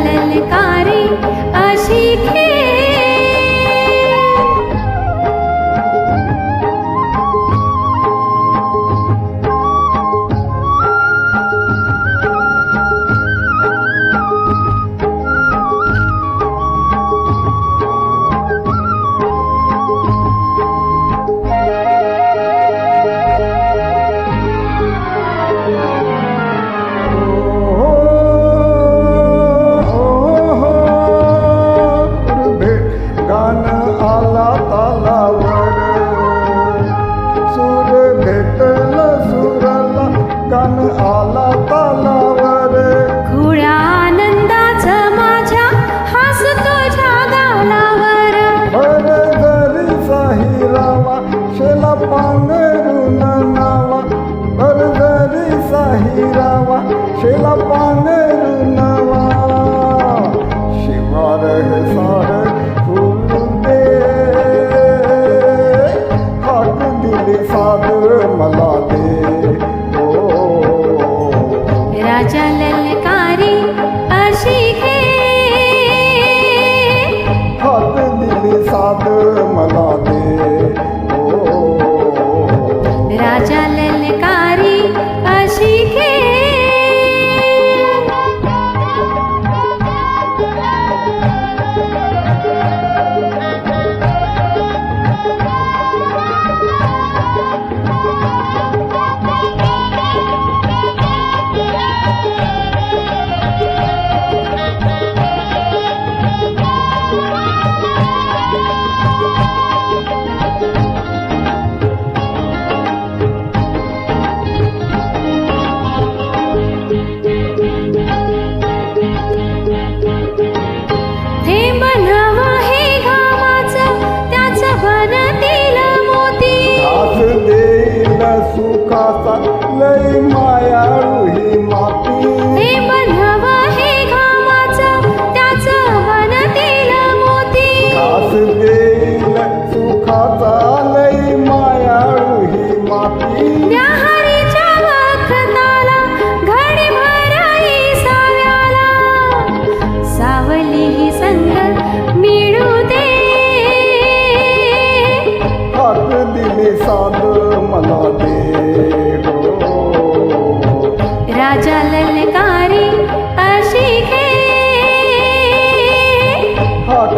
ललकारी अशी खे आला तालावर खुळ्या आनंदाचं माझ्या हास तुझ्या गालावर भर जरी साहिरावा शेला पांघरून नावा भर जरी साहिरावा शेला पांघरून नावा शिवार हे सार फुलून दे हाक दिली साद मला दे राजा ललकारी अशी घे हात दिली साद मला दे राजा ललकारी अशी घे सुखाचा लय मायाळू ही माती हे बन्हव हे घामाचं त्याचं बनतील मोती घास देईल सुखाचा लय मायाळू ही माती त्या हरीच्या वखताला घडी भराई साव्याला सावली ही संग मिळू दे हात दिली साद मला दे राजा ललकारी अशी घे हात